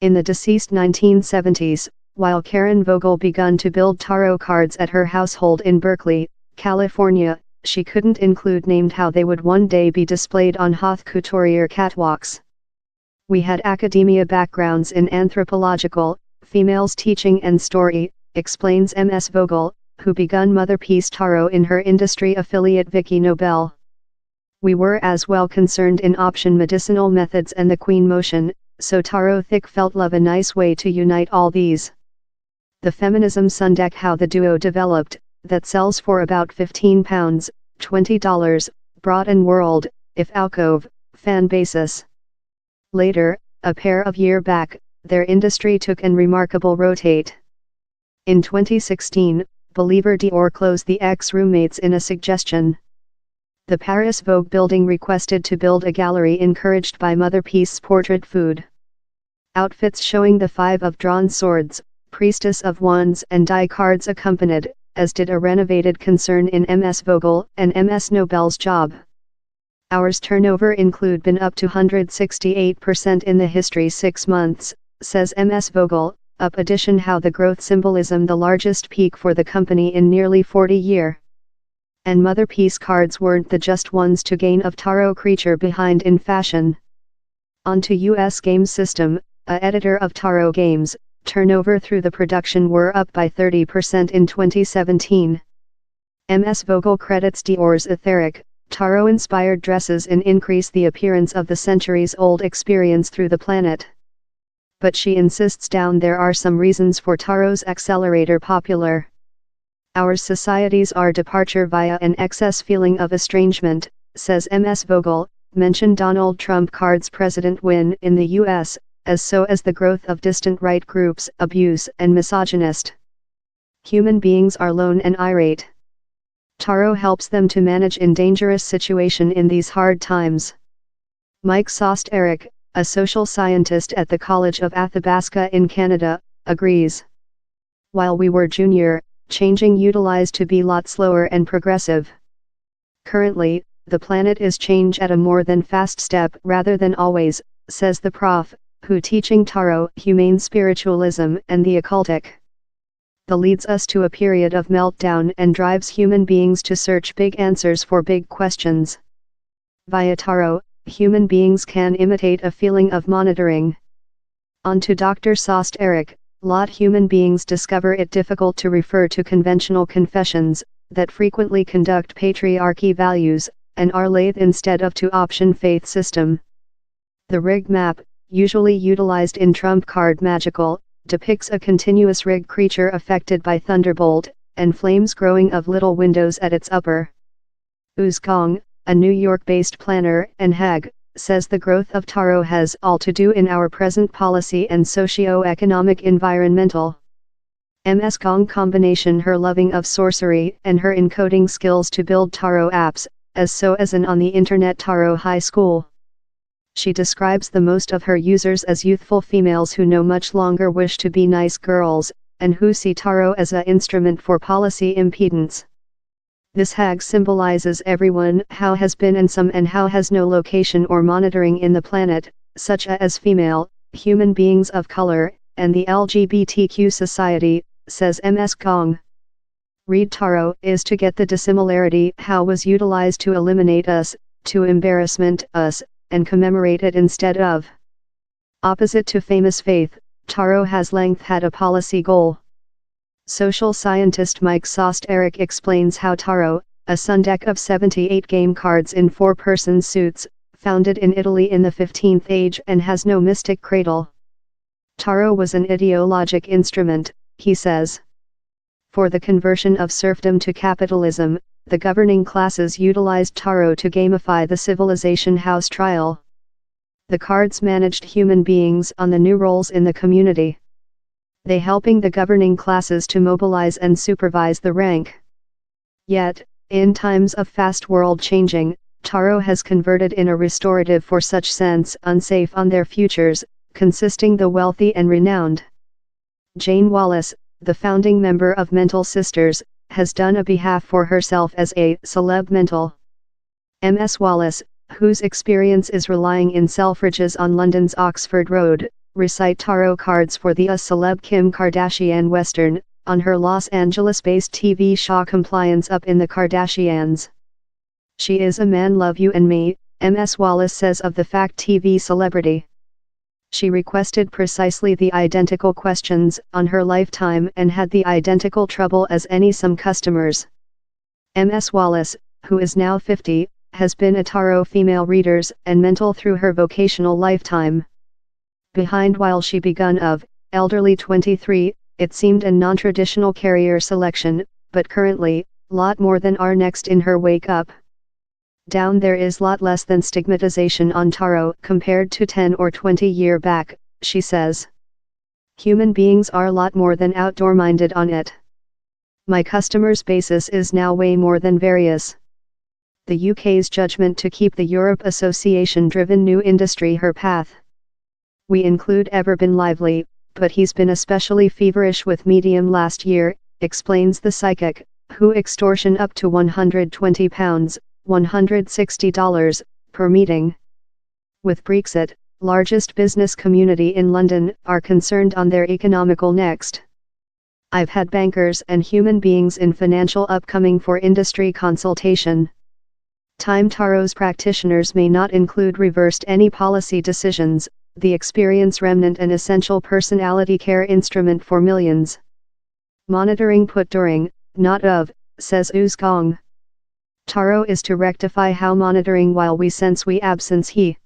In the deceased 1970s, while Karen Vogel begun to build Taro cards at her household in Berkeley, California, she couldn't include named how they would one day be displayed on haute couture catwalks. We had academia backgrounds in anthropological, females teaching and story, explains Ms. Vogel, who begun Motherpiece Taro in her industry affiliate Vicky Nobel. We were as well concerned in option medicinal methods and the queen motion, so Taro Thick felt love a nice way to unite all these. The feminism sundeck how the duo developed, that sells for about £15, $20, broad and world, if alcove, fan basis. Later, a pair of year back, their industry took an remarkable rotate. In 2016, believer Dior closed the ex-roommates in a suggestion. The Paris Vogue building requested to build a gallery encouraged by Motherpiece's portrait food. Outfits showing the 5 of drawn swords, priestess of wands and die cards accompanied, as did a renovated concern in Ms. Vogel and Ms. Nobel's job. Ours turnover include been up to 168% in the history 6 months, says Ms. Vogel, up addition how the growth symbolism the largest peak for the company in nearly 40 year. And Motherpiece cards weren't the just ones to gain of Taro creature behind in fashion. On to US Games System, a editor of Taro Games, turnover through the production were up by 30% in 2017. Ms. Vogel credits Dior's etheric, Taro-inspired dresses in increase the appearance of the centuries-old experience through the planet. But she insists down there are some reasons for Taro's accelerator popular. Our societies are departure via an excess feeling of estrangement, says Ms. Vogel, mentioned Donald Trump cards President win in the U.S., as so as the growth of distant right groups, abuse and misogynist. Human beings are lone and irate. Taro helps them to manage in dangerous situation in these hard times. Mike Sost Eric, a social scientist at the College of Athabasca in Canada, agrees. While we were junior, changing utilized to be lot slower and progressive. Currently, the planet is change at a more than fast step rather than always, says the prof, who teaching Taro humane spiritualism and the occultic. The leads us to a period of meltdown and drives human beings to search big answers for big questions. Via Taro, human beings can imitate a feeling of monitoring. On to Dr. Sost Eric, lot human beings discover it difficult to refer to conventional confessions, that frequently conduct patriarchy values, and are lathe instead of to option faith system. The rig map, usually utilized in trump card magical, depicts a continuous rig creature affected by thunderbolt, and flames growing of little windows at its upper. Uz Gong, a New York-based planner and hag, says the growth of Taro has all to do in our present policy and socio-economic environmental. Ms. Gong combination her loving of sorcery and her encoding skills to build Taro apps, as so as an on the internet Taro High School. She describes the most of her users as youthful females who no much longer wish to be nice girls, and who see Taro as an instrument for policy impedance. This hag symbolizes everyone how has been and some and how has no location or monitoring in the planet, such as female, human beings of color, and the LGBTQ society, says Ms. Gong. Read Taro is to get the dissimilarity how was utilized to eliminate us, to embarrassment us, and commemorate it instead of. Opposite to famous faith, Taro has length had a policy goal. Social scientist Mike Sost Eric explains how Taro, a sundeck of 78 game cards in 4-person suits, founded in Italy in the 15th age and has no mystic cradle. Taro was an ideologic instrument, he says. For the conversion of serfdom to capitalism, the governing classes utilized Taro to gamify the civilization house trial. The cards managed human beings on the new roles in the community. They helping the governing classes to mobilize and supervise the rank. Yet, in times of fast world changing, Taro has converted in a restorative for such sense unsafe on their futures, consisting the wealthy and renowned. Jane Wallace, the founding member of Mental Sisters, has done a behalf for herself as a celeb mental. Ms. Wallace, whose experience is relying in Selfridges on London's Oxford Road, recite tarot cards for the celeb Kim Kardashian Western, on her Los Angeles-based TV show Compliance Up in the Kardashians. She is a man love you and me, Ms. Wallace says of the Fact TV celebrity. She requested precisely the identical questions on her lifetime and had the identical trouble as some customers. Ms. Wallace, who is now 50, has been a tarot female readers and mentor through her vocational lifetime. Behind while she begun of, elderly 23, it seemed a non-traditional career selection, but currently, lot more than are next in her wake up. Down there is lot less than stigmatization on tarot compared to 10 or 20 year back, she says. Human beings are lot more than outdoor minded on it. My customers' basis is now way more than various. The UK's judgment to keep the Europe Association-driven new industry her path. We include ever been lively, but he's been especially feverish with medium last year, explains the psychic, who extortion up to £120, $160, per meeting. With Brexit, largest business community in London, are concerned on their economical next. I've had bankers and human beings in financial upcoming for industry consultation. Time Taro's practitioners may not include reversed any policy decisions, the experience remnant an essential personality care instrument for millions. Monitoring put during, not of, says Uzgong. Taro is to rectify how monitoring while we sense we absence he.